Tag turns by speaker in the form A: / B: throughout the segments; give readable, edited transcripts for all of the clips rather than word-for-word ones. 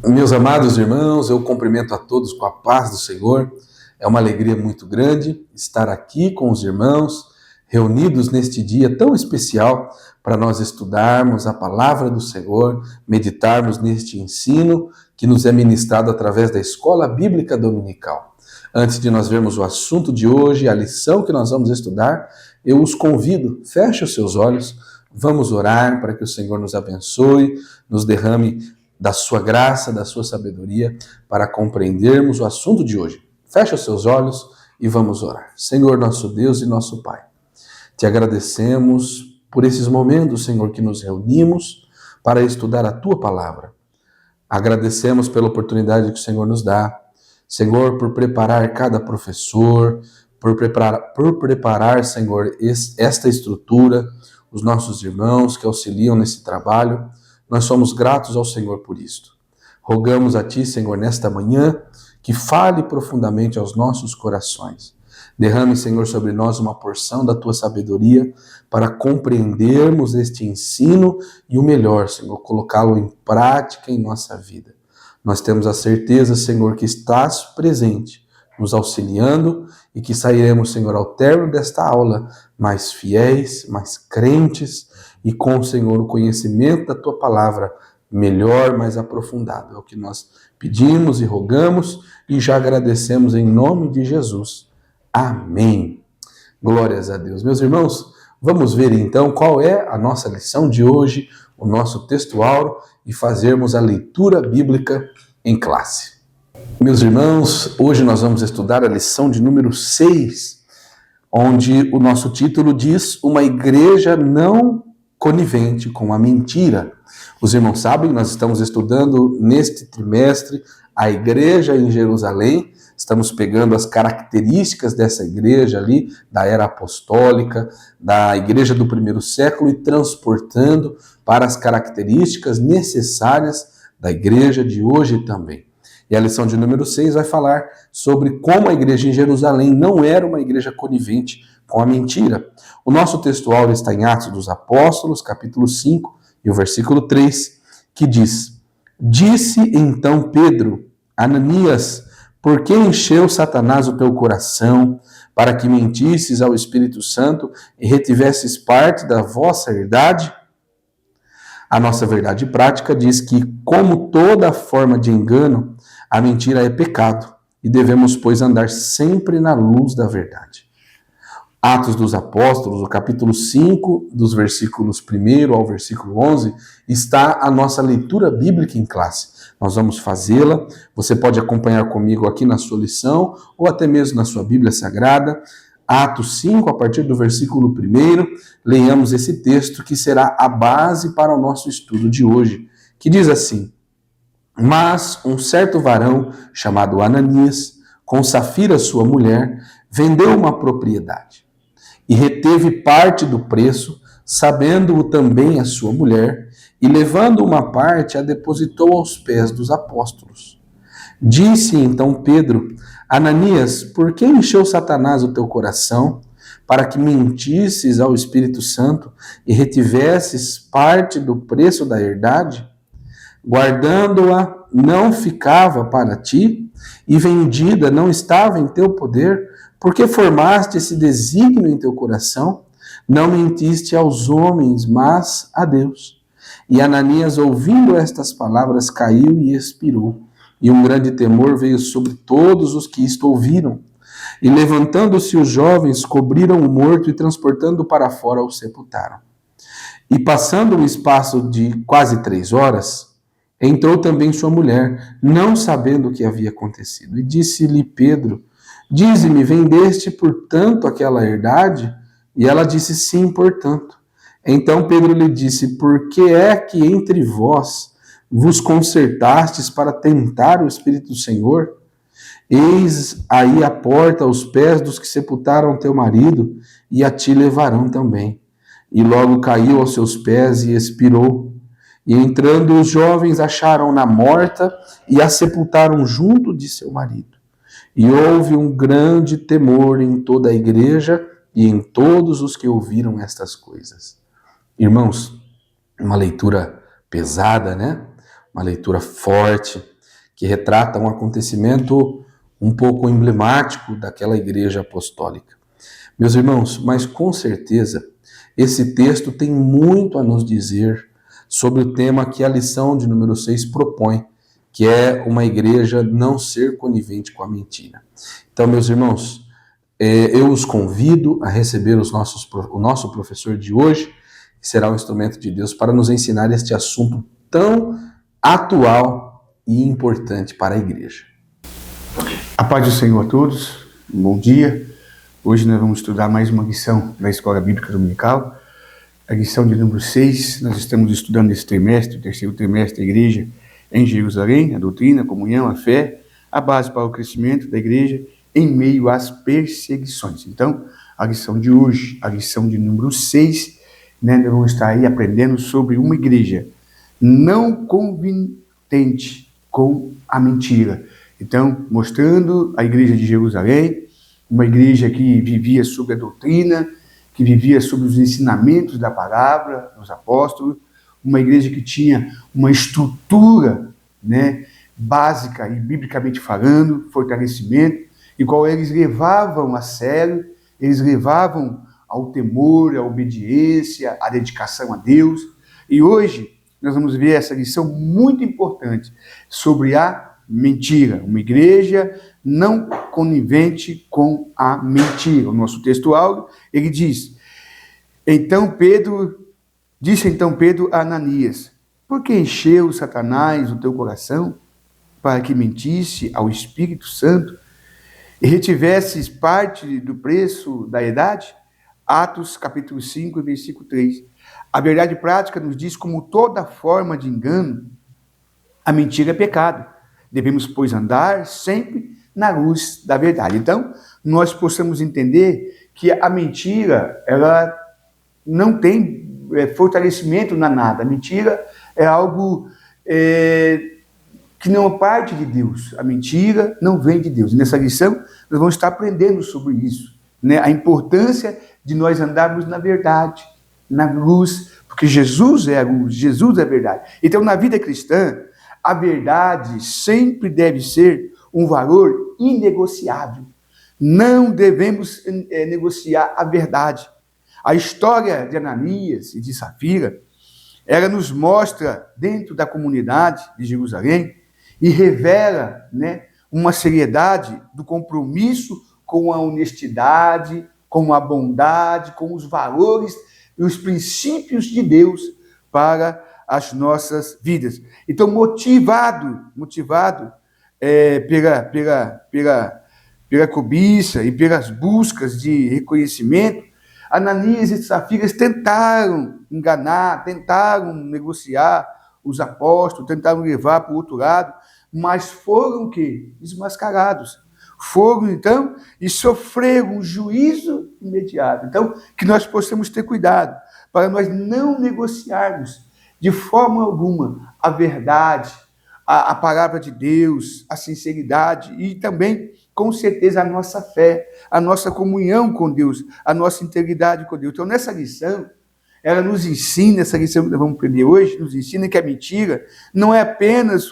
A: Meus amados irmãos, eu cumprimento a todos com a paz do Senhor. É uma alegria muito grande estar aqui com os irmãos, reunidos neste dia tão especial para nós estudarmos a palavra do Senhor, meditarmos neste ensino que nos é ministrado através da Escola Bíblica Dominical. Antes de nós vermos o assunto de hoje, a lição que nós vamos estudar, eu os convido, feche os seus olhos, vamos orar para que o Senhor nos abençoe, nos derrame da sua graça, da sua sabedoria, para compreendermos o assunto de hoje. Feche os seus olhos e vamos orar. Senhor, nosso Deus e nosso Pai, te agradecemos por esses momentos, Senhor, que nos reunimos para estudar a tua palavra. Agradecemos pela oportunidade que o Senhor nos dá, Senhor, por preparar cada professor, por preparar, Senhor, esta estrutura, os nossos irmãos que auxiliam nesse trabalho. Nós somos gratos ao Senhor por isto. Rogamos a Ti, Senhor, nesta manhã, que fale profundamente aos nossos corações. Derrame, Senhor, sobre nós uma porção da Tua sabedoria para compreendermos este ensino e o melhor, Senhor, colocá-lo em prática em nossa vida. Nós temos a certeza, Senhor, que estás presente, nos auxiliando e que sairemos, Senhor, ao término desta aula mais fiéis, mais crentes, e com, Senhor, o conhecimento da Tua palavra melhor, mais aprofundado. É o que nós pedimos e rogamos e já agradecemos em nome de Jesus. Amém. Glórias a Deus. Meus irmãos, vamos ver então qual é a nossa lição de hoje, o nosso textuário e fazermos a leitura bíblica em classe. Meus irmãos, hoje nós vamos estudar a lição de número 6, onde o nosso título diz: uma igreja não conivente com a mentira. Os irmãos sabem, nós estamos estudando neste trimestre a igreja em Jerusalém, estamos pegando as características dessa igreja ali, da era apostólica, da igreja do primeiro século e transportando para as características necessárias da igreja de hoje também. E a lição de número 6 vai falar sobre como a igreja em Jerusalém não era uma igreja conivente com a mentira. O nosso textual está em Atos dos Apóstolos, capítulo 5, e o versículo 3, que diz: Disse então Pedro, Ananias, por que encheu Satanás o teu coração, para que mentisses ao Espírito Santo e retivesses parte da vossa verdade? A nossa verdade prática diz que, como toda forma de engano, a mentira é pecado, e devemos, pois, andar sempre na luz da verdade. Atos dos Apóstolos, o capítulo 5, dos versículos 1 ao versículo 11, está a nossa leitura bíblica em classe. Nós vamos fazê-la, você pode acompanhar comigo aqui na sua lição, ou até mesmo na sua Bíblia Sagrada. Atos 5, a partir do versículo 1, leiamos esse texto que será a base para o nosso estudo de hoje, que diz assim: Mas um certo varão, chamado Ananias, com Safira sua mulher, vendeu uma propriedade e reteve parte do preço, sabendo-o também a sua mulher, e levando uma parte, a depositou aos pés dos apóstolos. Disse então Pedro: Ananias, por que encheu Satanás o teu coração, para que mentisses ao Espírito Santo e retivesses parte do preço da herdade? Guardando-a não ficava para ti, e vendida não estava em teu poder? Porque formaste esse desígnio em teu coração? Não mentiste aos homens, mas a Deus. E Ananias, ouvindo estas palavras, caiu e expirou. E um grande temor veio sobre todos os que isto ouviram. E levantando-se os jovens, cobriram o morto e, transportando-o para fora, o sepultaram. E passando um espaço de quase 3 horas, entrou também sua mulher, não sabendo o que havia acontecido. E disse-lhe Pedro: Dize-me, vendeste, portanto, aquela herdade? E ela disse: Sim, portanto. Então Pedro lhe disse: Por que é que entre vós vos concertastes para tentar o Espírito do Senhor? Eis aí a porta aos pés dos que sepultaram teu marido, e a ti levarão também. E logo caiu aos seus pés e expirou. E entrando os jovens, acharam-na morta e a sepultaram junto de seu marido. E houve um grande temor em toda a igreja e em todos os que ouviram estas coisas. Irmãos, uma leitura pesada, né? Uma leitura forte, que retrata um acontecimento um pouco emblemático daquela igreja apostólica. Meus irmãos, mas com certeza esse texto tem muito a nos dizer sobre o tema que a lição de número 6 propõe, que é uma igreja não ser conivente com a mentira. Então, meus irmãos, eu os convido a receber o nosso professor de hoje, que será um instrumento de Deus para nos ensinar este assunto tão atual e importante para a igreja.
B: A paz do Senhor a todos, um bom dia. Hoje nós vamos estudar mais uma lição da Escola Bíblica Dominical, a lição de número 6. Nós estamos estudando esse trimestre, o terceiro trimestre da igreja em Jerusalém, a doutrina, a comunhão, a fé, a base para o crescimento da igreja em meio às perseguições. Então, a lição de hoje, a lição de número 6, nós vamos estar aí aprendendo sobre uma igreja não conivente com a mentira. Então, mostrando a igreja de Jerusalém, uma igreja que vivia sobre a doutrina, que vivia sobre os ensinamentos da palavra dos apóstolos, uma igreja que tinha uma estrutura, básica e biblicamente falando, fortalecimento, e qual eles levavam a sério, eles levavam ao temor, à obediência, à dedicação a Deus. E hoje nós vamos ver essa lição muito importante sobre a mentira, uma igreja não conivente com a mentira. O nosso texto áureo, ele diz: Disse então Pedro a Ananias: por que encheu Satanás o teu coração para que mentisse ao Espírito Santo e retivesses parte do preço da idade? Atos capítulo 5, versículo 3. A verdade prática nos diz como toda forma de engano, a mentira é pecado. Devemos, pois, andar sempre na luz da verdade. Então, nós possamos entender que a mentira, ela não tem fortalecimento na nada. A mentira é algo que não é parte de Deus. A mentira não vem de Deus. E nessa lição, nós vamos estar aprendendo sobre isso, a importância de nós andarmos na verdade, na luz, porque Jesus é a luz, Jesus é a verdade. Então, na vida cristã, a verdade sempre deve ser um valor inegociável. Não devemos negociar a verdade. A história de Ananias e de Safira, ela nos mostra dentro da comunidade de Jerusalém e revela, uma seriedade do compromisso com a honestidade, com a bondade, com os valores e os princípios de Deus para as nossas vidas. Então, motivado pela cobiça e pelas buscas de reconhecimento, Ananias e Safira tentaram enganar, tentaram negociar os apóstolos, tentaram levar para o outro lado, mas foram o quê? Desmascarados. Foram, então, e sofreram um juízo imediato. Então, que nós possamos ter cuidado para nós não negociarmos de forma alguma a verdade, a palavra de Deus, a sinceridade e também, com certeza, a nossa fé, a nossa comunhão com Deus, a nossa integridade com Deus. Então, nessa lição, ela nos ensina, essa lição que nós vamos aprender hoje, nos ensina que a mentira não é apenas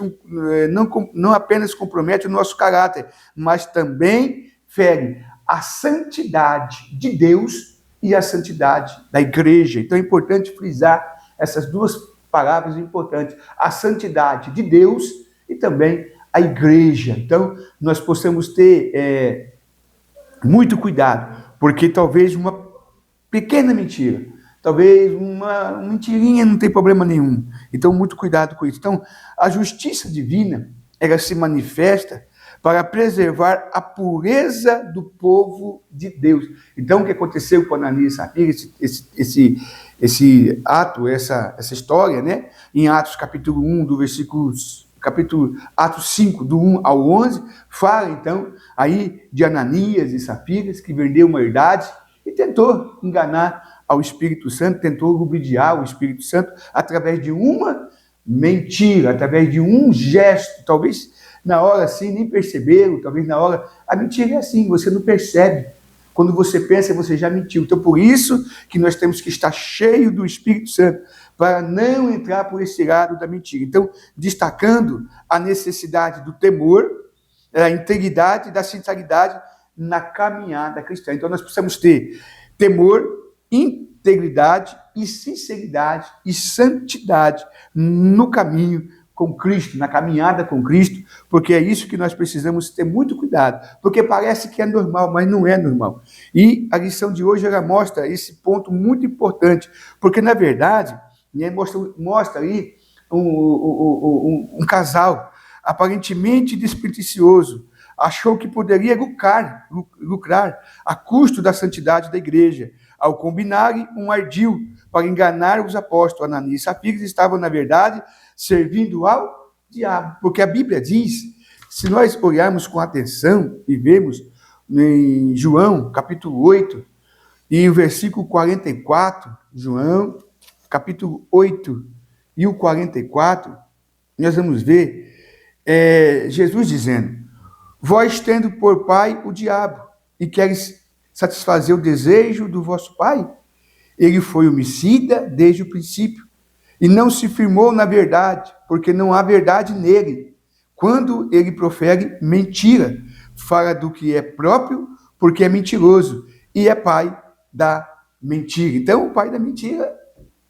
B: não apenas compromete o nosso caráter, mas também fere a santidade de Deus e a santidade da igreja. Então é importante frisar essas duas palavras importantes: a santidade de Deus e também a igreja. Então nós possamos ter muito cuidado, porque talvez uma pequena mentira, talvez uma mentirinha não tem problema nenhum. Então, muito cuidado com isso. Então, a justiça divina, ela se manifesta para preservar a pureza do povo de Deus. Então, o que aconteceu com Ananias e Safira, esse ato, essa história, em Atos capítulo 1, Atos 5, do 1 ao 11, fala, então, aí de Ananias e Safira, que vendeu uma herdade e tentou enganar ao Espírito Santo, tentou ludibriar o Espírito Santo através de uma mentira, através de um gesto. Talvez na hora assim nem perceberam, talvez na hora... A mentira é assim, você não percebe. Quando você pensa, você já mentiu. Então, por isso que nós temos que estar cheio do Espírito Santo, para não entrar por esse lado da mentira. Então, destacando a necessidade do temor, da integridade e da sinceridade na caminhada cristã. Então, nós precisamos ter temor, integridade e sinceridade e santidade no caminho com Cristo, na caminhada com Cristo, porque é isso que nós precisamos ter muito cuidado, porque parece que é normal, mas não é normal. E a lição de hoje, ela mostra esse ponto muito importante, porque, na verdade, né, mostra aí um casal aparentemente despretensioso, achou que poderia lucrar a custo da santidade da igreja, ao combinarem um ardil para enganar os apóstolos. Ananias e Safira estavam, na verdade, servindo ao diabo, porque a Bíblia diz, se nós olharmos com atenção e vemos em João, capítulo 8, e o versículo 44, João, capítulo 8 e o 44, nós vamos ver Jesus dizendo: vós tendo por pai o diabo, e queres satisfazer o desejo do vosso pai? Ele foi homicida desde o princípio, e não se firmou na verdade, porque não há verdade nele. Quando ele profere mentira, fala do que é próprio, porque é mentiroso, e é pai da mentira. Então, o pai da mentira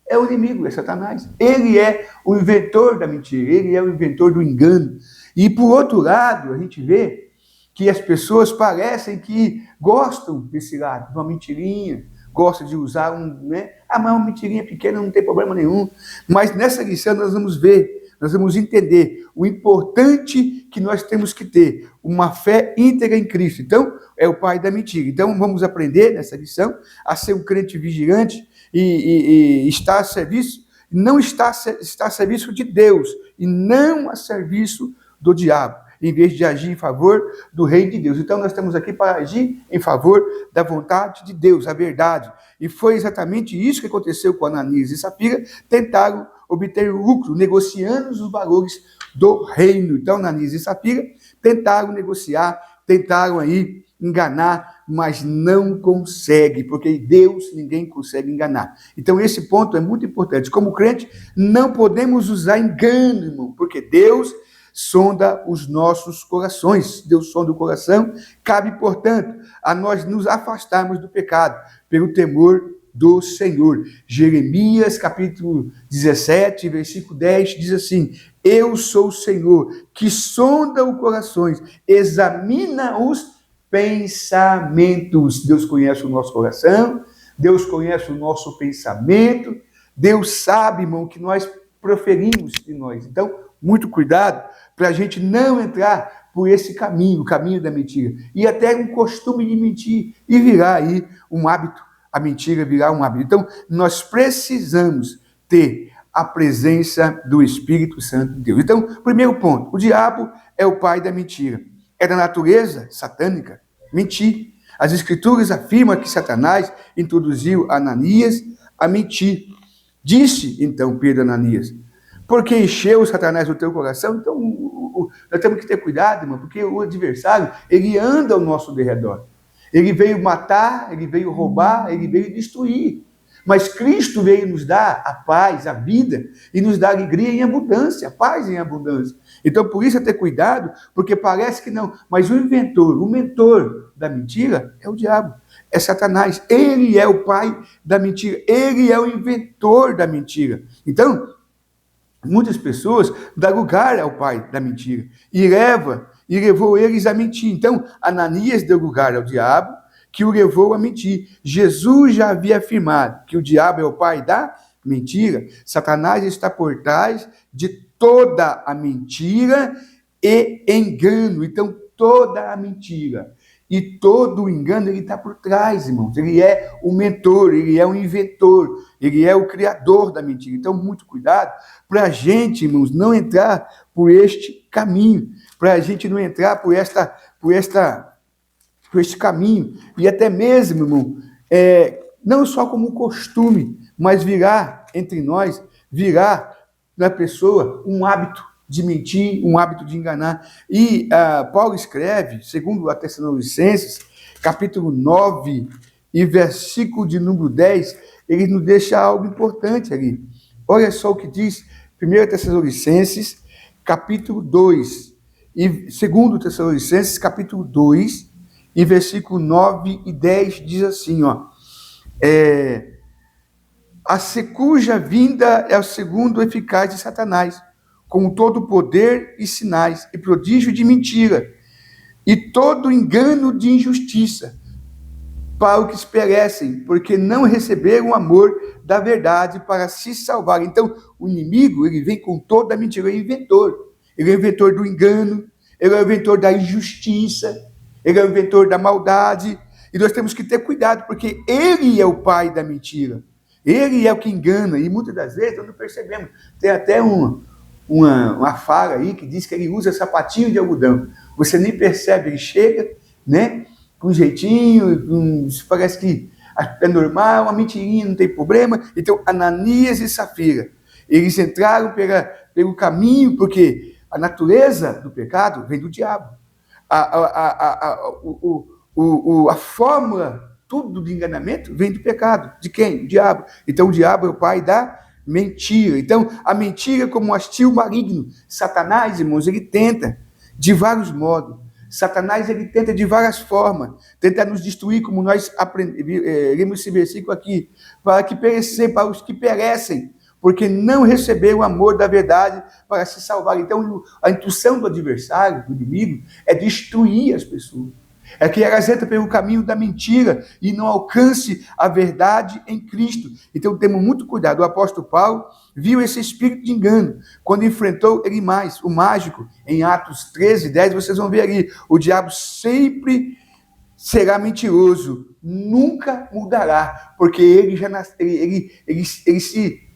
B: é o inimigo, é Satanás. Ele é o inventor da mentira, ele é o inventor do engano. E, por outro lado, a gente vê que as pessoas parecem que gostam desse lado, de uma mentirinha, gostam de usar mas uma mentirinha pequena não tem problema nenhum. Mas nessa lição nós vamos ver, nós vamos entender o importante que nós temos que ter, uma fé íntegra em Cristo. Então, é o pai da mentira. Então, vamos aprender nessa lição a ser um crente vigilante e estar a serviço, não está a serviço de Deus e não a serviço do diabo, em vez de agir em favor do reino de Deus. Então, nós estamos aqui para agir em favor da vontade de Deus, a verdade. E foi exatamente isso que aconteceu com Ananias e Safira, tentaram obter lucro, negociando os valores do reino. Então, Ananias e Safira tentaram negociar, tentaram aí enganar, mas não consegue, porque Deus ninguém consegue enganar. Então, esse ponto é muito importante. Como crente, não podemos usar engano, irmão, porque Deus sonda os nossos corações. Deus sonda o coração. Cabe, portanto, a nós nos afastarmos do pecado pelo temor do Senhor. Jeremias, capítulo 17, versículo 10, diz assim: eu sou o Senhor, que sonda os corações, examina os pensamentos. Deus conhece o nosso coração, Deus conhece o nosso pensamento, Deus sabe, irmão, o que nós proferimos em nós. Então, muito cuidado para a gente não entrar por esse caminho, o caminho da mentira, e até um costume de mentir, e virar aí um hábito, a mentira virar um hábito. Então, nós precisamos ter a presença do Espírito Santo de Deus. Então, primeiro ponto, o diabo é o pai da mentira. É da natureza satânica mentir. As Escrituras afirmam que Satanás introduziu Ananias a mentir. Disse, então, Pedro a Ananias: porque encheu Satanás o teu coração? Então, nós temos que ter cuidado, irmão, porque o adversário, ele anda ao nosso derredor. Ele veio matar, ele veio roubar, ele veio destruir. Mas Cristo veio nos dar a paz, a vida, e nos dar alegria em abundância, paz em abundância. Então, por isso é ter cuidado, porque parece que não. Mas o mentor da mentira é o diabo, é Satanás. Ele é o pai da mentira, ele é o inventor da mentira. Então, muitas pessoas dão lugar ao pai da mentira e levou eles a mentir. Então, Ananias deu lugar ao diabo, que o levou a mentir. Jesus já havia afirmado que o diabo é o pai da mentira. Satanás está por trás de toda a mentira e engano. Então, toda a mentira e todo o engano, ele está por trás, irmãos. Ele é o mentor, ele é o inventor, ele é o criador da mentira. Então, muito cuidado para a gente, irmãos, não entrar por este caminho, para a gente não entrar por este caminho, e até mesmo, irmão, não só como costume, mas virar entre nós, virar na pessoa um hábito de mentir, um hábito de enganar. E Paulo escreve, segundo a Tessalonicenses, capítulo 9 e versículo de número 10, ele nos deixa algo importante ali. Olha só o que diz 1 Tessalonicenses, capítulo 2, e 2 Tessalonicenses, capítulo 2, e versículo 9 e 10, diz assim, cuja vinda é o segundo eficaz de Satanás, com todo poder e sinais, e prodígio de mentira, e todo engano de injustiça, para os que perecem, porque não receberam o amor da verdade para se salvar. Então, o inimigo, ele vem com toda a mentira, ele é inventor. Ele é o inventor do engano, ele é o inventor da injustiça, ele é o inventor da maldade, e nós temos que ter cuidado, porque ele é o pai da mentira. Ele é o que engana, e muitas das vezes nós não percebemos. Tem até uma fala aí que diz que ele usa sapatinho de algodão. Você nem percebe, ele chega, né? Com um jeitinho, parece que é normal, uma mentirinha, não tem problema. Então, Ananias e Safira, eles entraram pelo caminho, porque a natureza do pecado vem do diabo. A fórmula, tudo de enganamento, vem do pecado. De quem? Do diabo. Então, o diabo é o pai da mentira. Então, a mentira como um hostil maligno. Satanás, irmãos, ele tenta de vários modos. Satanás, ele tenta de várias formas, tenta nos destruir, como nós lemos esse versículo aqui, para os que perecem, porque não receberam o amor da verdade para se salvar. Então, a intuição do adversário, do inimigo, é destruir as pessoas. É que elas entram pelo caminho da mentira e não alcance a verdade em Cristo. Então, temos muito cuidado. O apóstolo Paulo viu esse espírito de engano quando enfrentou o mágico, em Atos 13, 10, vocês vão ver ali, o diabo sempre será mentiroso, nunca mudará, porque ele se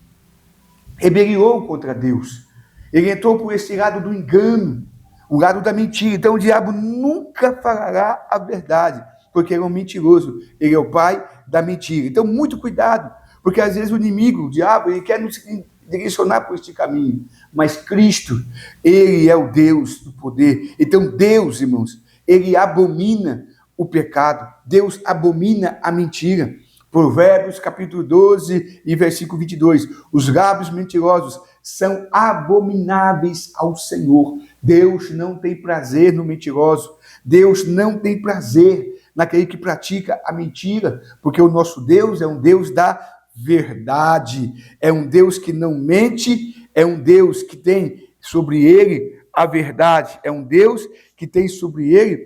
B: rebeliou contra Deus. Ele entrou por esse lado do engano, o lado da mentira. Então, o diabo nunca falará a verdade, porque ele é um mentiroso, ele é o pai da mentira. Então, muito cuidado, porque às vezes o inimigo, o diabo, ele quer nos direcionar por este caminho, mas Cristo, ele é o Deus do poder. Então, Deus, irmãos, ele abomina o pecado, Deus abomina a mentira. Provérbios, capítulo 12 e versículo 22. Os lábios mentirosos são abomináveis ao Senhor. Deus não tem prazer no mentiroso. Deus não tem prazer naquele que pratica a mentira, porque o nosso Deus é um Deus da verdade. É um Deus que não mente, é um Deus que tem sobre ele a verdade. É um Deus que tem sobre ele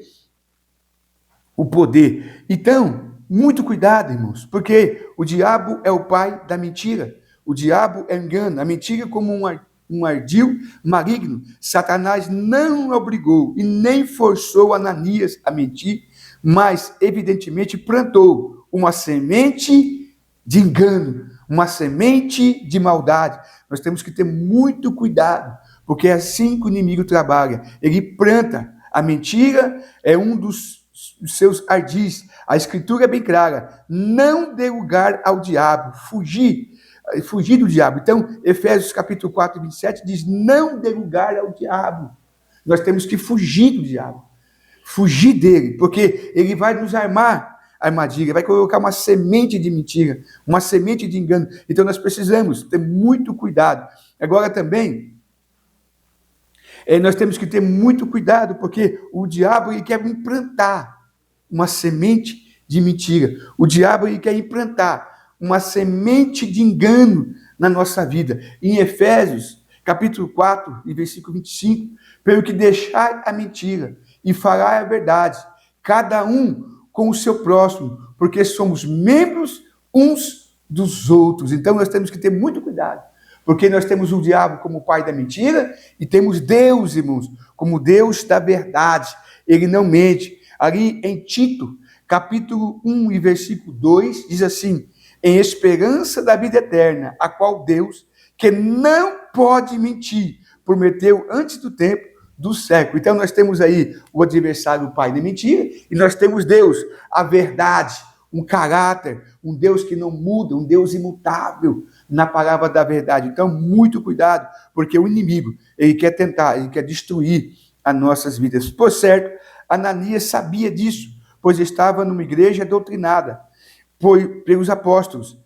B: o poder. Então, muito cuidado, irmãos, porque o diabo é o pai da mentira. O diabo é engano. A mentira é como um ardil maligno. Satanás não obrigou e nem forçou Ananias a mentir, mas, evidentemente, plantou uma semente de engano, uma semente de maldade. Nós temos que ter muito cuidado, porque é assim que o inimigo trabalha. Ele planta. A mentira é um dos seus ardis. A escritura é bem clara: não dê lugar ao diabo, fugir do diabo. Então, Efésios capítulo 4, 27 diz: não dê lugar ao diabo. Nós temos que fugir do diabo, fugir dele, porque ele vai nos armar armadilha, vai colocar uma semente de mentira, uma semente de engano. Então, nós precisamos ter muito cuidado. Agora também, nós temos que ter muito cuidado, porque o diabo ele quer implantar uma semente de mentira. O diabo ele quer implantar uma semente de engano na nossa vida. Em Efésios, capítulo 4, e versículo 25, pelo que deixar a mentira e falar a verdade, cada um com o seu próximo, porque somos membros uns dos outros. Então nós temos que ter muito cuidado, porque nós temos o diabo como pai da mentira e temos Deus, irmãos, como Deus da verdade. Ele não mente. Ali em Tito, capítulo 1 e versículo 2, diz assim: em esperança da vida eterna, a qual Deus, que não pode mentir, prometeu antes do tempo do século. Então nós temos aí o adversário, o pai da mentira, e nós temos Deus, a verdade, um caráter, um Deus que não muda, um Deus imutável na palavra da verdade. Então, muito cuidado, porque o inimigo, ele quer tentar, ele quer destruir as nossas vidas. Por certo, Ananias sabia disso, pois estava numa igreja doutrinada pelos apóstolos.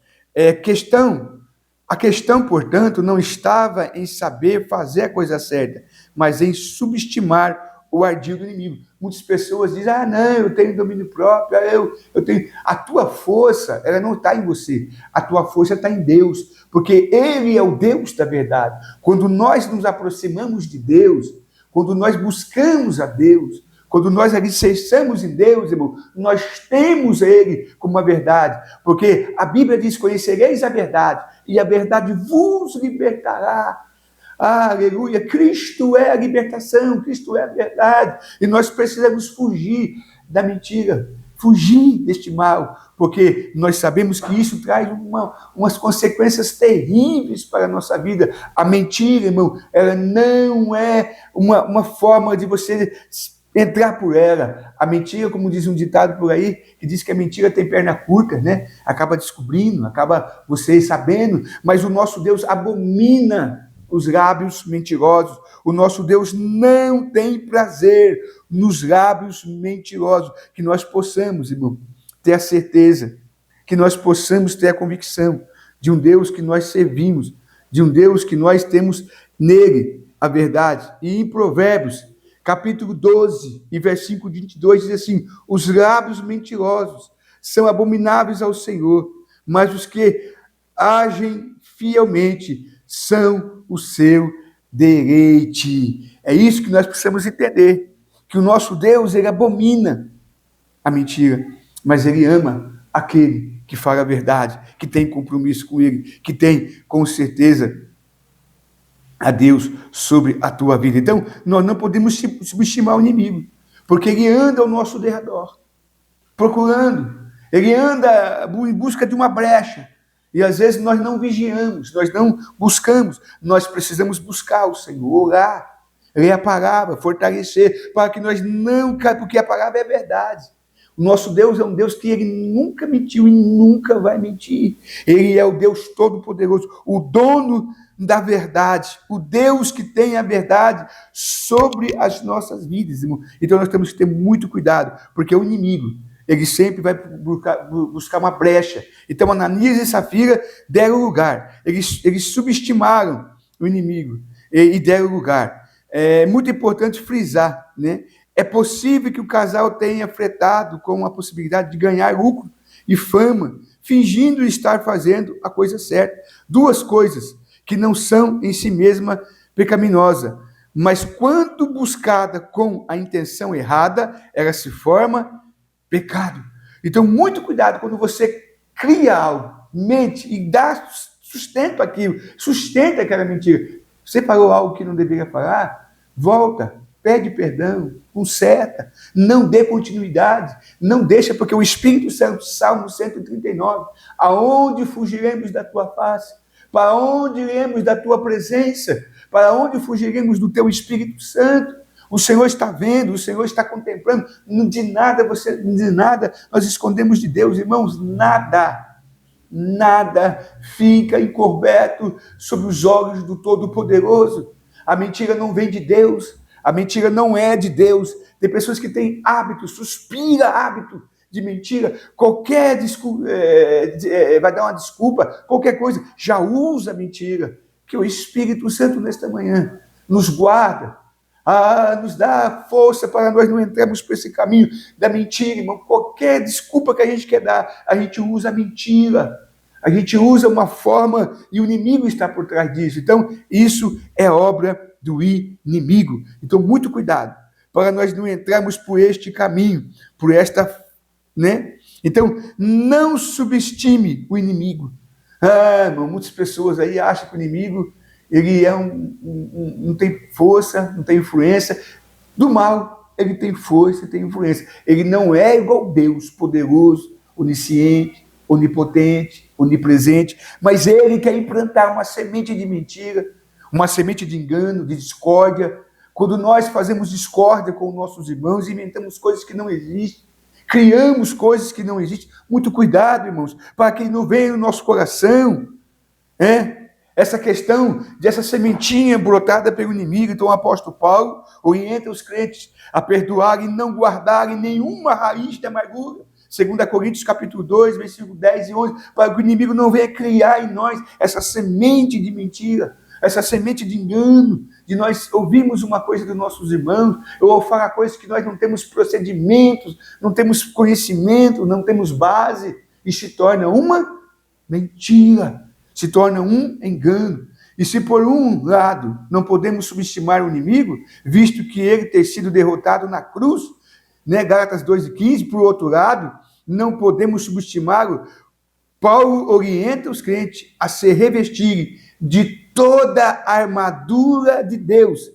B: A questão, portanto, não estava em saber fazer a coisa certa, mas em subestimar o ardil do inimigo. Muitas pessoas dizem, não, eu tenho domínio próprio, eu tenho... A tua força, ela não está em você, a tua força está em Deus, porque Ele é o Deus da verdade. Quando nós nos aproximamos de Deus, quando nós buscamos a Deus, quando nós alicerçamos em Deus, irmão, nós temos Ele como a verdade, porque a Bíblia diz, conhecereis a verdade, e a verdade vos libertará. Aleluia, Cristo é a libertação, Cristo é a verdade, e nós precisamos fugir da mentira, fugir deste mal, porque nós sabemos que isso traz umas consequências terríveis para a nossa vida. A mentira, irmão, ela não é uma forma de você entrar por ela. A mentira, como diz um ditado por aí, que diz que a mentira tem perna curta, né? Acaba descobrindo, acaba você sabendo, mas o nosso Deus abomina os lábios mentirosos. O nosso Deus não tem prazer nos lábios mentirosos. Que nós possamos, irmão, ter a certeza, que nós possamos ter a convicção de um Deus que nós servimos, de um Deus que nós temos nele a verdade. E em Provérbios, capítulo 12, e versículo 22, diz assim, os lábios mentirosos são abomináveis ao Senhor, mas os que agem fielmente são o seu deleite. É isso que nós precisamos entender, que o nosso Deus, ele abomina a mentira, mas ele ama aquele que fala a verdade, que tem compromisso com ele, que tem, com certeza, a Deus sobre a tua vida. Então, nós não podemos subestimar o inimigo, porque ele anda ao nosso derredor, procurando, ele anda em busca de uma brecha, e às vezes nós não vigiamos, nós não buscamos, nós precisamos buscar o Senhor, orar, ler a palavra, fortalecer, para que nós não caímos, porque a palavra é verdade. O nosso Deus é um Deus que ele nunca mentiu e nunca vai mentir. Ele é o Deus Todo-Poderoso, o dono da verdade, o Deus que tem a verdade sobre as nossas vidas, irmão. Então nós temos que ter muito cuidado, porque o inimigo, ele sempre vai buscar uma brecha. Então Ananias e Safira deram lugar, eles subestimaram o inimigo e deram lugar. É muito importante frisar, né? É possível que o casal tenha flertado com a possibilidade de ganhar lucro e fama, fingindo estar fazendo a coisa certa. Duas coisas que não são em si mesma pecaminosa, mas quando buscada com a intenção errada, ela se forma pecado. Então, muito cuidado quando você cria algo, mente e dá sustento àquilo, sustenta aquela mentira. Você falou algo que não deveria falar? Volta, pede perdão, conserta, não dê continuidade, não deixa, porque o Espírito Santo, Salmo 139, aonde fugiremos da tua face? Para onde iremos da tua presença? Para onde fugiremos do teu Espírito Santo? O Senhor está vendo, o Senhor está contemplando. De nada nós escondemos de Deus, irmãos, nada fica encoberto sobre os olhos do Todo-Poderoso. A mentira não vem de Deus, a mentira não é de Deus. Tem pessoas que têm hábito, suspira hábito de mentira, qualquer desculpa, vai dar uma desculpa, qualquer coisa, já usa mentira. Que o Espírito Santo nesta manhã nos guarda, nos dá força para nós não entrarmos por esse caminho da mentira, irmão. Qualquer desculpa que a gente quer dar, a gente usa a mentira, a gente usa uma forma e o inimigo está por trás disso. Então, isso é obra do inimigo. Então, muito cuidado para nós não entrarmos por este caminho, por esta, né? Então, não subestime o inimigo. Irmão, muitas pessoas aí acham que o inimigo ele não tem força, não tem influência. Do mal, ele tem força, tem influência. Ele não é igual Deus, poderoso, onisciente, onipotente, onipresente, mas ele quer implantar uma semente de mentira, uma semente de engano, de discórdia. Quando nós fazemos discórdia com nossos irmãos, inventamos coisas que não existem, criamos coisas que não existem. Muito cuidado, irmãos, para que não venha no nosso coração, essa questão dessa sementinha brotada pelo inimigo. Então o apóstolo Paulo orienta os crentes a perdoarem e não guardarem nenhuma raiz de amargura. 2 Coríntios capítulo 2, versículo 10 e 11, para que o inimigo não venha criar em nós essa semente de mentira, essa semente de engano, de nós ouvirmos uma coisa dos nossos irmãos, ou falar coisas que nós não temos procedimentos, não temos conhecimento, não temos base, e se torna uma mentira, se torna um engano. E se por um lado não podemos subestimar o inimigo, visto que ele ter sido derrotado na cruz, né, Gálatas 2:15, por outro lado, não podemos subestimá-lo, Paulo orienta os crentes a se revestirem de toda a armadura de Deus,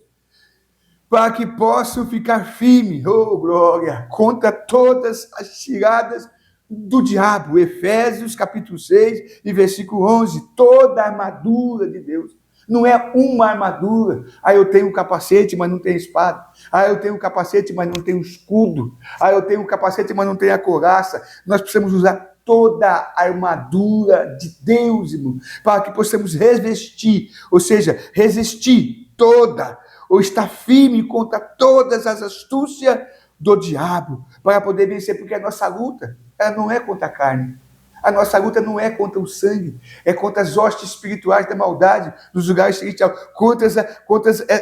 B: para que possam ficar firmes, oh glória, contra todas as tiradas do diabo. Efésios capítulo 6 e versículo 11, toda a armadura de Deus. Não é uma armadura. Eu tenho um capacete, mas não tenho espada. Eu tenho um capacete, mas não tenho escudo. Eu tenho um capacete, mas não tenho a couraça. Nós precisamos usar toda a armadura de Deus, irmão, para que possamos resistir, ou seja, resistir toda, ou estar firme contra todas as astúcias do diabo, para poder vencer, porque a nossa luta, ela não é contra a carne. A nossa luta não é contra o sangue, é contra as hostes espirituais da maldade, dos lugares celestiais, contra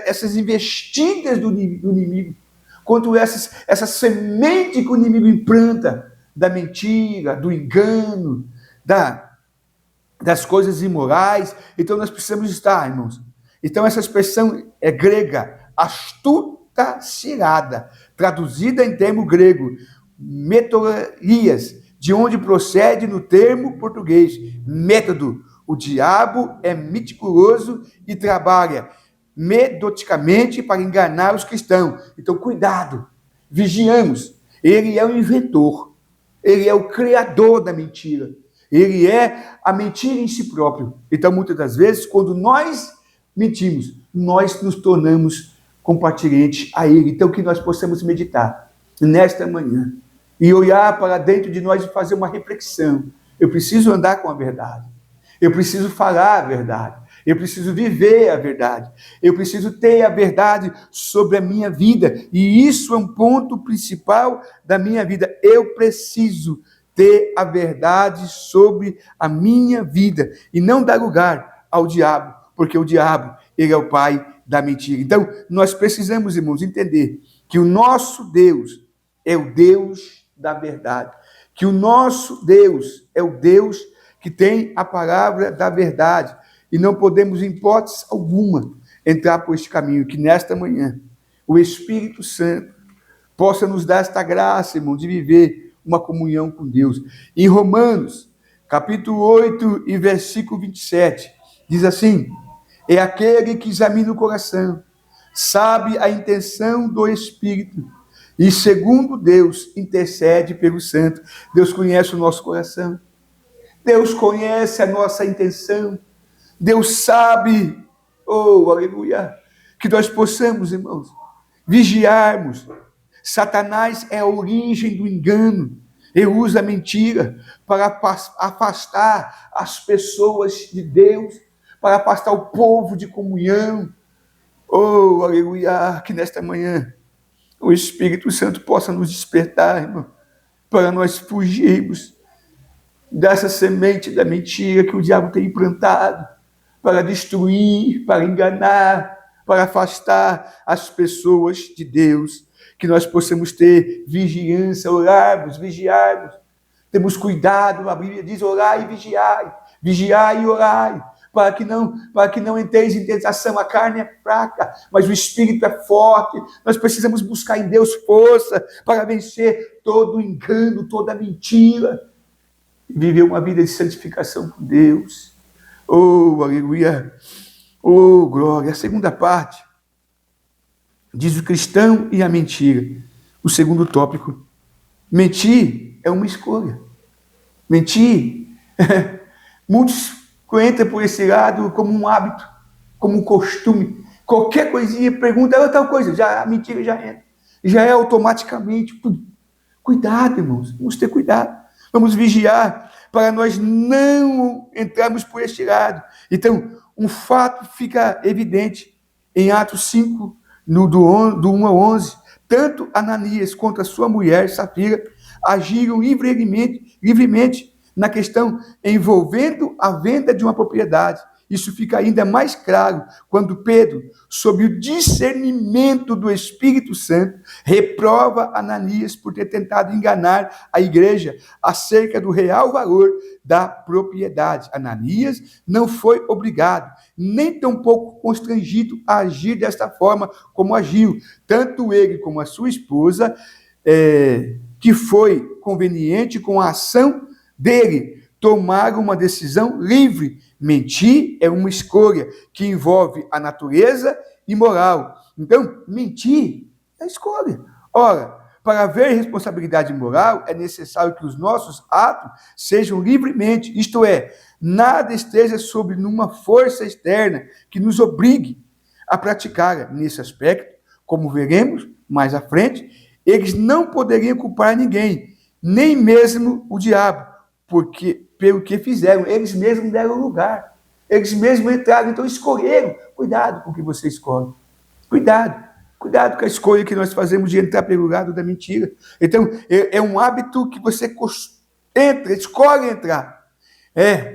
B: essas investidas do inimigo, contra essa semente que o inimigo implanta, da mentira, do engano, das coisas imorais. Então nós precisamos estar, irmãos. Então essa expressão é grega, astuta cirada, traduzida em termo grego, metodorias, de onde procede no termo português, método. O diabo é meticuloso e trabalha metodicamente para enganar os cristãos. Então, cuidado, vigiamos. Ele é o inventor, ele é o criador da mentira, ele é a mentira em si próprio. Então, muitas das vezes, quando nós mentimos, nós nos tornamos compartilhantes a ele. Então, que nós possamos meditar nesta manhã e olhar para dentro de nós e fazer uma reflexão. Eu preciso andar com a verdade. Eu preciso falar a verdade. Eu preciso viver a verdade. Eu preciso ter a verdade sobre a minha vida. E isso é um ponto principal da minha vida. Eu preciso ter a verdade sobre a minha vida e não dar lugar ao diabo, porque o diabo, ele é o pai da mentira. Então, nós precisamos, irmãos, entender que o nosso Deus é o Deus da verdade, que o nosso Deus é o Deus que tem a palavra da verdade, e não podemos, em hipótese alguma, entrar por este caminho. Que nesta manhã o Espírito Santo possa nos dar esta graça, irmão, de viver uma comunhão com Deus. Em Romanos, capítulo 8 e versículo 27, diz assim: é aquele que examina o coração, sabe a intenção do Espírito, e segundo Deus, intercede pelo santo. Deus conhece o nosso coração. Deus conhece a nossa intenção. Deus sabe, oh, aleluia, que nós possamos, irmãos, vigiarmos. Satanás é a origem do engano. Ele usa a mentira para afastar as pessoas de Deus, para afastar o povo de comunhão. Oh, aleluia, que nesta manhã o Espírito Santo possa nos despertar, irmão, para nós fugirmos dessa semente da mentira que o diabo tem implantado, para destruir, para enganar, para afastar as pessoas de Deus. Que nós possamos ter vigilância, orarmos, vigiarmos. Temos cuidado, a Bíblia diz: orai e vigiai e orai, para que não entreis em tentação. A carne é fraca, mas o Espírito é forte. Nós precisamos buscar em Deus força para vencer todo o engano, toda a mentira, e viver uma vida de santificação com Deus. Oh, aleluia! Oh, glória! A segunda parte diz o cristão e a mentira. O segundo tópico: mentir é uma escolha. Mentir, muitos entram por esse lado como um hábito, como um costume. Qualquer coisinha pergunta, tal coisa, já a mentira já entra. Já é automaticamente. Cuidado, irmãos, vamos ter cuidado. Vamos vigiar, para nós não entrarmos por este lado. Então, um fato fica evidente em Atos 5, do 1 ao 11. Tanto Ananias quanto a sua mulher, Safira, agiram livremente na questão envolvendo a venda de uma propriedade. Isso fica ainda mais claro quando Pedro, sob o discernimento do Espírito Santo, reprova Ananias por ter tentado enganar a igreja acerca do real valor da propriedade. Ananias não foi obrigado, nem tampouco constrangido a agir desta forma como agiu. Tanto ele como a sua esposa, que foi conveniente com a ação dele, tomaram uma decisão livre. Mentir é uma escolha que envolve a natureza e moral. Então, mentir é escolha. Ora, para haver responsabilidade moral, é necessário que os nossos atos sejam livremente, isto é, nada esteja sob uma força externa que nos obrigue a praticar. Nesse aspecto, como veremos mais à frente, eles não poderiam culpar ninguém, nem mesmo o diabo, porque pelo que fizeram, eles mesmos deram lugar, eles mesmos entraram, então escolheram. Cuidado com o que você escolhe, cuidado com a escolha que nós fazemos de entrar pelo lado da mentira. Então, é um hábito que você escolhe entrar.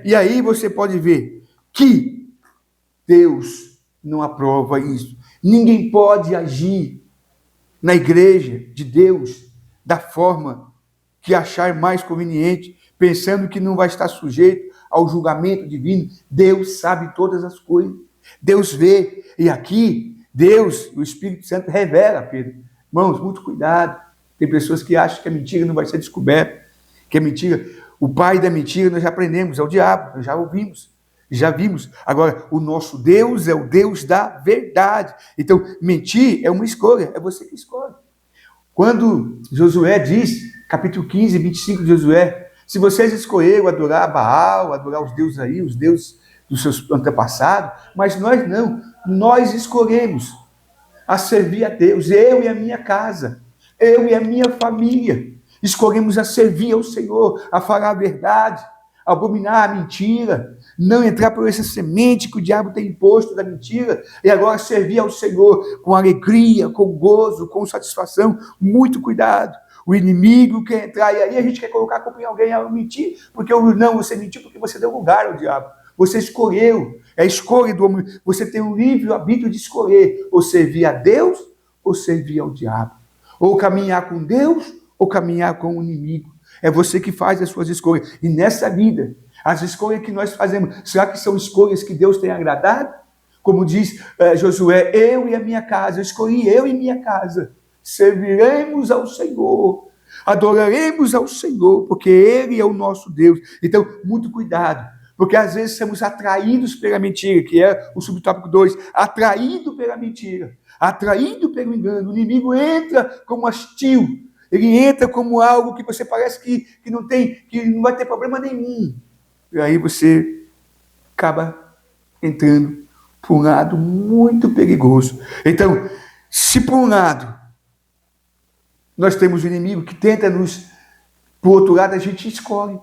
B: E aí você pode ver que Deus não aprova isso. Ninguém pode agir na igreja de Deus da forma que achar mais conveniente, pensando que não vai estar sujeito ao julgamento divino. Deus sabe todas as coisas. Deus vê. E aqui, Deus, o Espírito Santo, revela, Pedro. Irmãos, muito cuidado. Tem pessoas que acham que a mentira não vai ser descoberta, que a mentira, o pai da mentira, nós já aprendemos, é o diabo, nós já ouvimos, já vimos. Agora, o nosso Deus é o Deus da verdade. Então, mentir é uma escolha, é você que escolhe. Quando Josué diz, capítulo 15, 25 de Josué, se vocês escolheram adorar Baal, adorar os deuses aí, os deuses dos seus antepassados, mas nós não, nós escolhemos a servir a Deus, eu e a minha casa, eu e a minha família, escolhemos a servir ao Senhor, a falar a verdade, a abominar a mentira, não entrar por essa semente que o diabo tem imposto da mentira, e agora servir ao Senhor com alegria, com gozo, com satisfação. Muito cuidado. O inimigo quer entrar, e aí a gente quer colocar a culpa em alguém a mentir, porque você mentiu porque você deu lugar ao diabo. Você escolheu, é a escolha do homem. Você tem um livre arbítrio de escolher, ou servir a Deus, ou servir ao diabo. Ou caminhar com Deus, ou caminhar com o inimigo. É você que faz as suas escolhas. E nessa vida, as escolhas que nós fazemos, será que são escolhas que Deus tem agradado? Como diz Josué, eu e a minha casa, eu escolhi eu e minha casa. Serviremos ao Senhor, adoraremos ao Senhor, porque Ele é o nosso Deus. Então, muito cuidado, porque às vezes somos atraídos pela mentira, que é o subtópico 2, atraído pela mentira, atraído pelo engano. O inimigo entra como hostil, ele entra como algo que você parece que não vai ter problema nenhum. E aí você acaba entrando por um lado muito perigoso. Então, se por um lado nós temos o inimigo que tenta por outro lado a gente escolhe,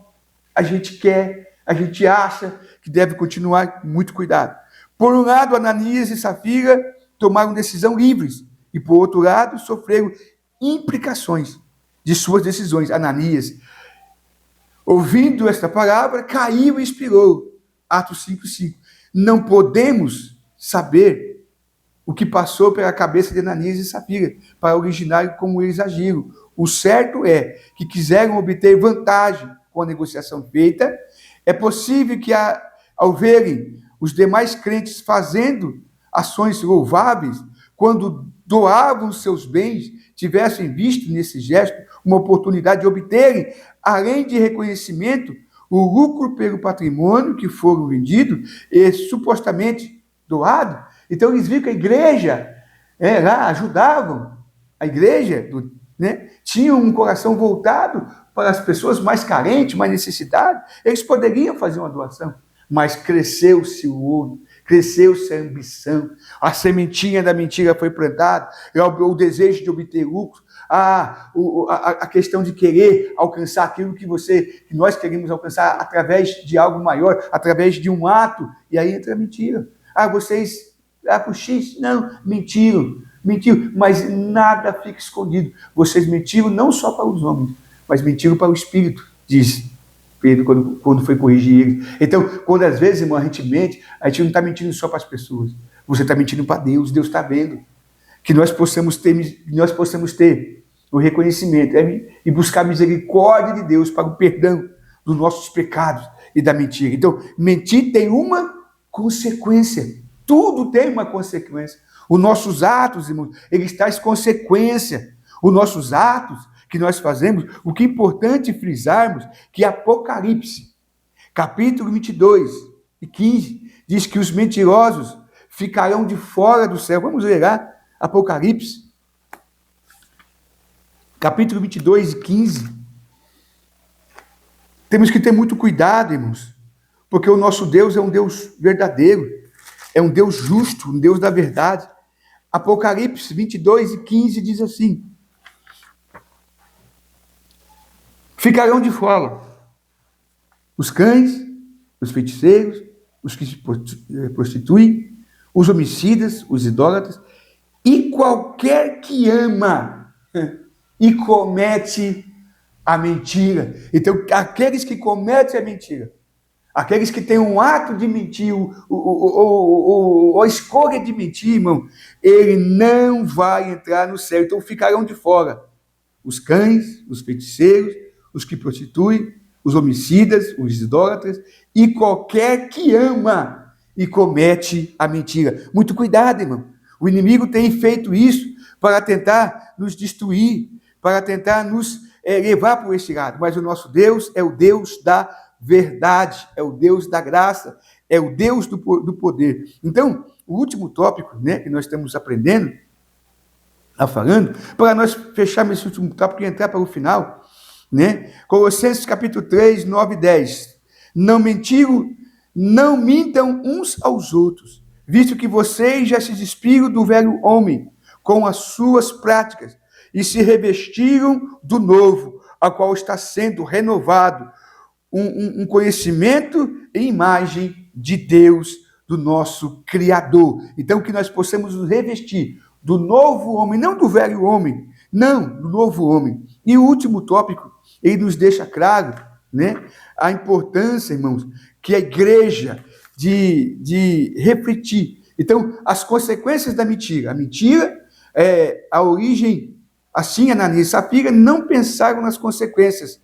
B: a gente quer, a gente acha que deve continuar, muito cuidado. Por um lado, Ananias e Safira tomaram decisão livres, e por outro lado, sofreram implicações de suas decisões. Ananias, ouvindo esta palavra, caiu e expirou. Atos 5:5. Não podemos saber o que passou pela cabeça de Ananias e Safira para originar como eles agiram. O certo é que quiseram obter vantagem com a negociação feita. É possível que, ao verem os demais crentes fazendo ações louváveis, quando doavam seus bens, tivessem visto nesse gesto uma oportunidade de obterem, além de reconhecimento, o lucro pelo patrimônio que foram vendidos e supostamente doado. Então eles viram que a igreja lá ajudavam, a igreja tinha um coração voltado para as pessoas mais carentes, mais necessitadas. Eles poderiam fazer uma doação, mas cresceu-se o ouro, cresceu-se a ambição, a sementinha da mentira foi plantada, o desejo de obter lucro, a questão de querer alcançar aquilo que nós queremos alcançar através de algo maior, através de um ato, e aí entra a mentira. Por X, não, mentiram, mas nada fica escondido. Vocês mentiram não só para os homens, mas mentiram para o Espírito, diz Pedro quando foi corrigir ele. Então, quando às vezes, irmão, a gente mente, a gente não está mentindo só para as pessoas. Você está mentindo para Deus, Deus está vendo. Que nós possamos ter o reconhecimento e buscar a misericórdia de Deus para o perdão dos nossos pecados e da mentira. Então, mentir tem uma consequência. Tudo tem uma consequência. Os nossos atos, irmãos, eles trazem consequência. Os nossos atos que nós fazemos, o que é importante frisarmos, que Apocalipse, capítulo 22 e 15, diz que os mentirosos ficarão de fora do céu. Vamos ler lá, Apocalipse, capítulo 22 e 15. Temos que ter muito cuidado, irmãos, porque o nosso Deus é um Deus verdadeiro, é um Deus justo, um Deus da verdade. Apocalipse 22 e 15 diz assim: ficarão de fora os cães, os feiticeiros, os que se prostituem, os homicidas, os idólatras, e qualquer que ama e comete a mentira. Então, aqueles que cometem a mentira, aqueles que têm um ato de mentir, ou a escolha de mentir, irmão, ele não vai entrar no céu. Então, ficarão de fora os cães, os feiticeiros, os que prostituem, os homicidas, os idólatras, e qualquer que ama e comete a mentira. Muito cuidado, irmão. O inimigo tem feito isso para tentar nos destruir, para tentar nos levar por esse lado. Mas o nosso Deus é o Deus da verdade, é o Deus da graça, é o Deus do poder. Então, o último tópico, né, que nós estamos aprendendo, falando, para nós fecharmos esse último tópico e entrar para o final, né? Colossenses capítulo 3, 9 e 10. Não mintam uns aos outros, visto que vocês já se despiram do velho homem com as suas práticas e se revestiram do novo, a qual está sendo renovado um conhecimento e imagem de Deus, do nosso Criador. Então, que nós possamos nos revestir do novo homem, não do velho homem, não, do novo homem. E o último tópico, ele nos deixa claro, né, a importância, irmãos, que a igreja de refletir. Então, as consequências da mentira. A mentira, a origem, assim, Ananias e Safira não pensaram nas consequências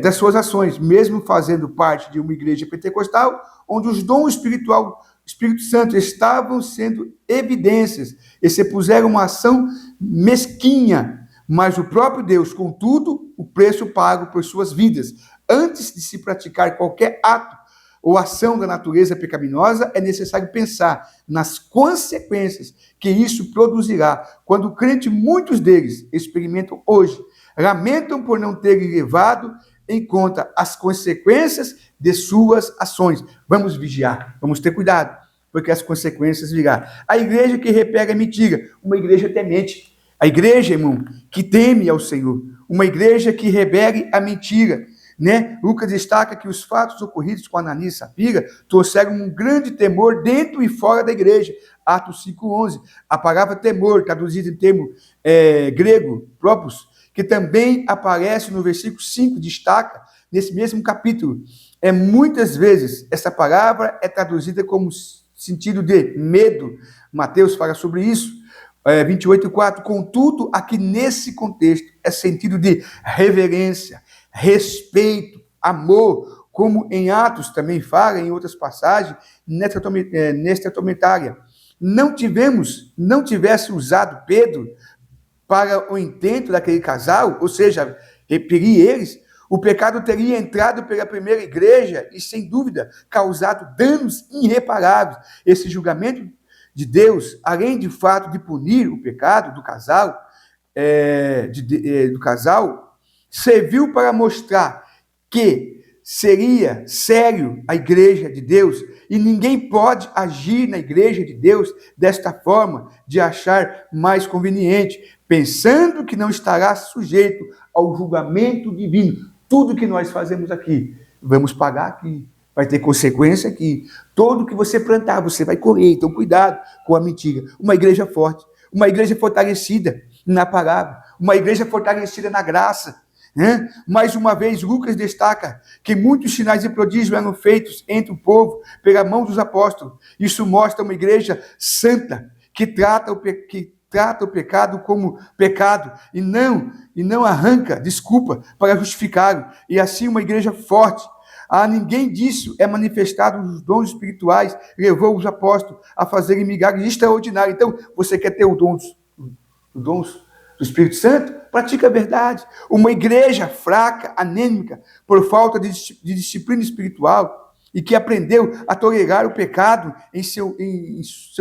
B: das suas ações, mesmo fazendo parte de uma igreja pentecostal, onde os dons espiritual, Espírito Santo, estavam sendo evidências, e se puseram uma ação mesquinha, mas o próprio Deus, contudo, o preço pago por suas vidas. Antes de se praticar qualquer ato ou ação da natureza pecaminosa, é necessário pensar nas consequências que isso produzirá. Quando o crente, muitos deles experimentam hoje, lamentam por não terem levado em conta as consequências de suas ações. Vamos vigiar, vamos ter cuidado, porque as consequências virão. A igreja que repega a mentira, uma igreja temente. A igreja, irmão, que teme ao Senhor, uma igreja que rebegue a mentira, né? Lucas destaca que os fatos ocorridos com Ananias e Safira trouxeram um grande temor dentro e fora da igreja. Atos 5:11. A palavra temor, traduzida em termo grego, propos, que também aparece no versículo 5, destaca nesse mesmo capítulo. Muitas vezes essa palavra é traduzida como sentido de medo. Mateus fala sobre isso. 28:4, contudo, aqui nesse contexto é sentido de reverência, respeito, amor, como em Atos também fala, em outras passagens, nesta comentária. Não tivesse usado Pedro para o intento daquele casal, ou seja, repelir eles, o pecado teria entrado pela primeira igreja e, sem dúvida, causado danos irreparáveis. Esse julgamento de Deus, além de fato de punir o pecado do casal, serviu para mostrar que seria sério a igreja de Deus, e ninguém pode agir na igreja de Deus desta forma, de achar mais conveniente, pensando que não estará sujeito ao julgamento divino. Tudo que nós fazemos aqui, vamos pagar aqui, vai ter consequência aqui. Tudo que você plantar, você vai colher. Então, cuidado com a mentira. Uma igreja forte, uma igreja fortalecida na palavra, uma igreja fortalecida na graça. Mais uma vez, Lucas destaca que muitos sinais e prodígios eram feitos entre o povo pela mão dos apóstolos. Isso mostra uma igreja santa que trata o pecado como pecado e não arranca desculpa para justificá-lo. E assim uma igreja forte. A ninguém disso é manifestado os dons espirituais, levou os apóstolos a fazerem milagres extraordinários. Então, você quer ter os dons do Espírito Santo? Pratica a verdade. Uma igreja fraca, anêmica, por falta de disciplina espiritual e que aprendeu a tolerar o pecado em seu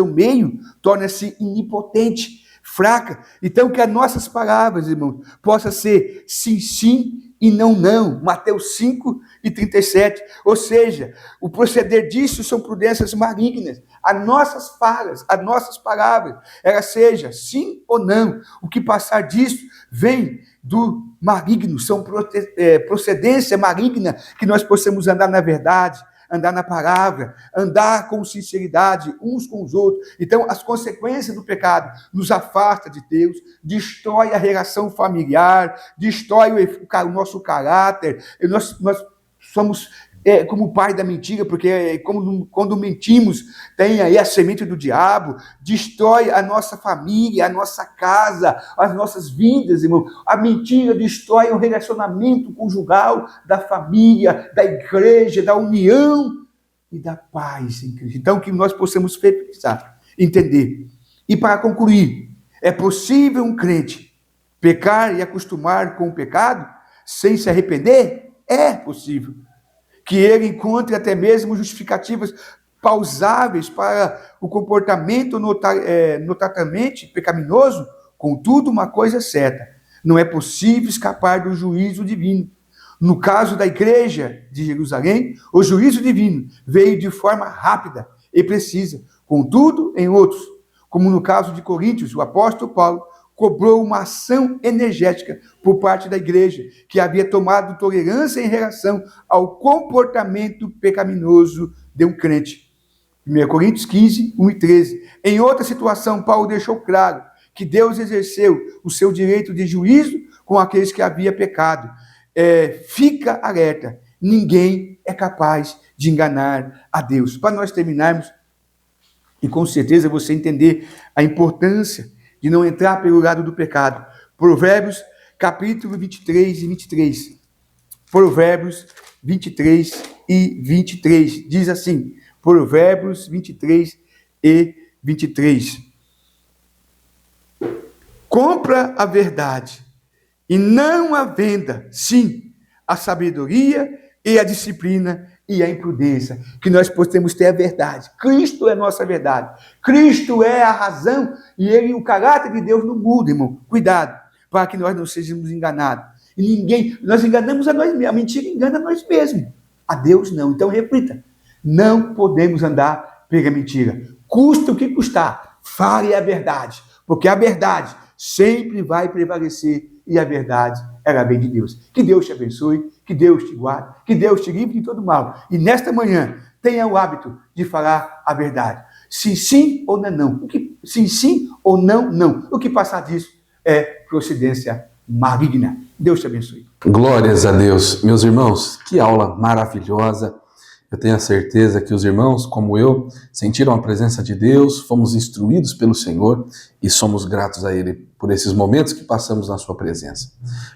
B: meio, torna-se inipotente, fraca. Então, que as nossas palavras, irmãos, possam ser sim, sim e não, não. Mateus 5:37. Ou seja, o proceder disso são prudências malignas. As nossas falas, as nossas palavras, ela seja sim ou não. O que passar disso vem do maligno, são procedência maligna, que nós possamos andar na verdade, andar na palavra, andar com sinceridade uns com os outros. Então, as consequências do pecado nos afasta de Deus, destrói a relação familiar, destrói o nosso caráter. Nós somos como o pai da mentira, porque quando mentimos, tem aí a semente do diabo, destrói a nossa família, a nossa casa, as nossas vidas, irmão. A mentira destrói o relacionamento conjugal da família, da igreja, da união e da paz em Cristo. Então, que nós possamos pensar, entender. E para concluir, é possível um crente pecar e acostumar com o pecado sem se arrepender? É possível. Que ele encontre até mesmo justificativas plausáveis para o comportamento notadamente pecaminoso. Contudo, uma coisa é certa: não é possível escapar do juízo divino. No caso da igreja de Jerusalém, o juízo divino veio de forma rápida e precisa. Contudo, em outros, como no caso de Coríntios, o apóstolo Paulo cobrou uma ação energética por parte da igreja, que havia tomado tolerância em relação ao comportamento pecaminoso de um crente. 1 Coríntios 15, 1 e 13. Em outra situação, Paulo deixou claro que Deus exerceu o seu direito de juízo com aqueles que haviam pecado. Fica alerta, ninguém é capaz de enganar a Deus. Para nós terminarmos, e com certeza você entender a importância de não entrar pelo lado do pecado. Provérbios, capítulo 23 e 23. Provérbios 23 e 23. Diz assim, Provérbios 23 e 23. Compra a verdade e não a venda, sim, a sabedoria e a disciplina e a imprudência, que nós possamos ter a verdade. Cristo é nossa verdade. Cristo é a razão e o caráter de Deus não muda, irmão. Cuidado, para que nós não sejamos enganados. E nós enganamos a nós mesmos. A mentira engana a nós mesmos. A Deus não. Então reflita. Não podemos andar pela mentira. Custa o que custar. Fale a verdade, porque a verdade sempre vai prevalecer e a verdade ela vem de Deus. Que Deus te abençoe, que Deus te guarde, que Deus te livre de todo mal. E nesta manhã, tenha o hábito de falar a verdade. Sim, sim ou não, não. Sim, sim ou não, não. O que passar disso é procedência maligna. Deus te abençoe.
A: Glórias a Deus. Meus irmãos, que aula maravilhosa. Eu tenho a certeza que os irmãos, como eu, sentiram a presença de Deus, fomos instruídos pelo Senhor e somos gratos a Ele por esses momentos que passamos na sua presença.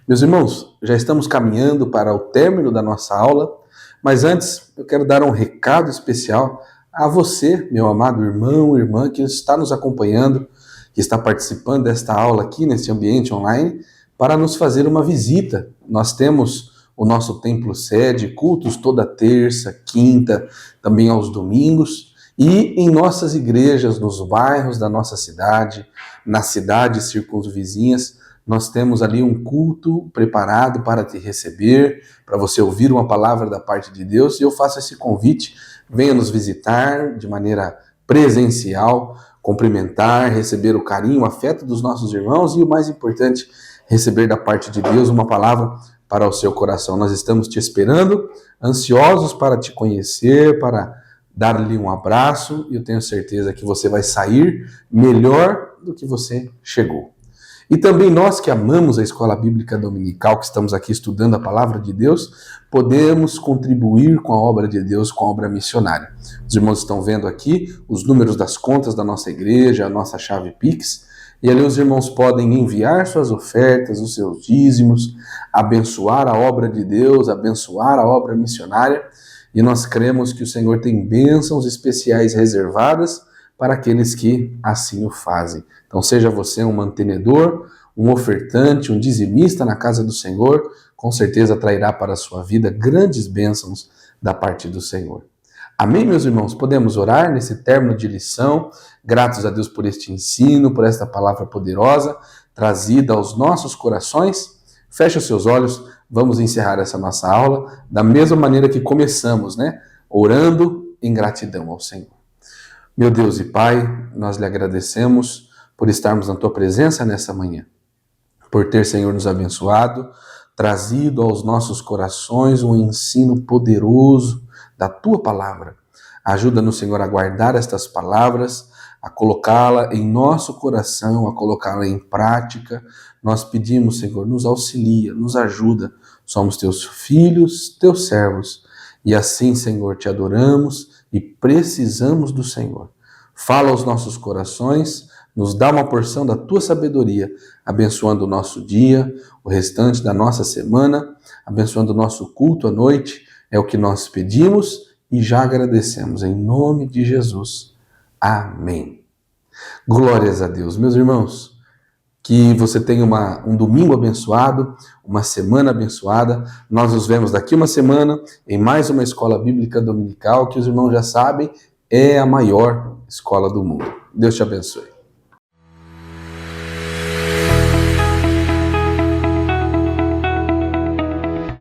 A: Meus irmãos, já estamos caminhando para o término da nossa aula, mas antes eu quero dar um recado especial a você, meu amado irmão, irmã, que está nos acompanhando, que está participando desta aula aqui neste ambiente online, para nos fazer uma visita. Nós temos o nosso templo sede, cultos toda terça, quinta, também aos domingos, e em nossas igrejas, nos bairros da nossa cidade, nas cidades circunvizinhas, nós temos ali um culto preparado para te receber, para você ouvir uma palavra da parte de Deus, e eu faço esse convite, venha nos visitar de maneira presencial, cumprimentar, receber o carinho, o afeto dos nossos irmãos e o mais importante, receber da parte de Deus uma palavra para o seu coração. Nós estamos te esperando, ansiosos para te conhecer, para dar-lhe um abraço, e eu tenho certeza que você vai sair melhor do que você chegou. E também nós que amamos a Escola Bíblica Dominical, que estamos aqui estudando a Palavra de Deus, podemos contribuir com a obra de Deus, com a obra missionária. Os irmãos estão vendo aqui os números das contas da nossa igreja, a nossa chave Pix, e ali os irmãos podem enviar suas ofertas, os seus dízimos, abençoar a obra de Deus, abençoar a obra missionária, e nós cremos que o Senhor tem bênçãos especiais reservadas para aqueles que assim o fazem. Então seja você um mantenedor, um ofertante, um dizimista na casa do Senhor, com certeza trairá para a sua vida grandes bênçãos da parte do Senhor. Amém, meus irmãos? Podemos orar nesse término de lição, gratos a Deus por este ensino, por esta palavra poderosa, trazida aos nossos corações. Feche os seus olhos, vamos encerrar essa nossa aula da mesma maneira que começamos, orando em gratidão ao Senhor. Meu Deus e Pai, nós lhe agradecemos por estarmos na Tua presença nessa manhã, por ter, Senhor, nos abençoado, trazido aos nossos corações um ensino poderoso da Tua Palavra. Ajuda-nos, Senhor, a guardar estas palavras, a colocá-la em nosso coração, a colocá-la em prática. Nós pedimos, Senhor, nos auxilia, nos ajuda. Somos Teus filhos, Teus servos. E assim, Senhor, Te adoramos e precisamos do Senhor. Fala aos nossos corações, nos dá uma porção da Tua sabedoria, abençoando o nosso dia, o restante da nossa semana, abençoando o nosso culto à noite. É o que nós pedimos e já agradecemos. Em nome de Jesus. Amém. Glórias a Deus. Meus irmãos, que você tenha um domingo abençoado, uma semana abençoada. Nós nos vemos daqui uma semana em mais uma Escola Bíblica Dominical, que os irmãos já sabem, é a maior escola do mundo. Deus te abençoe.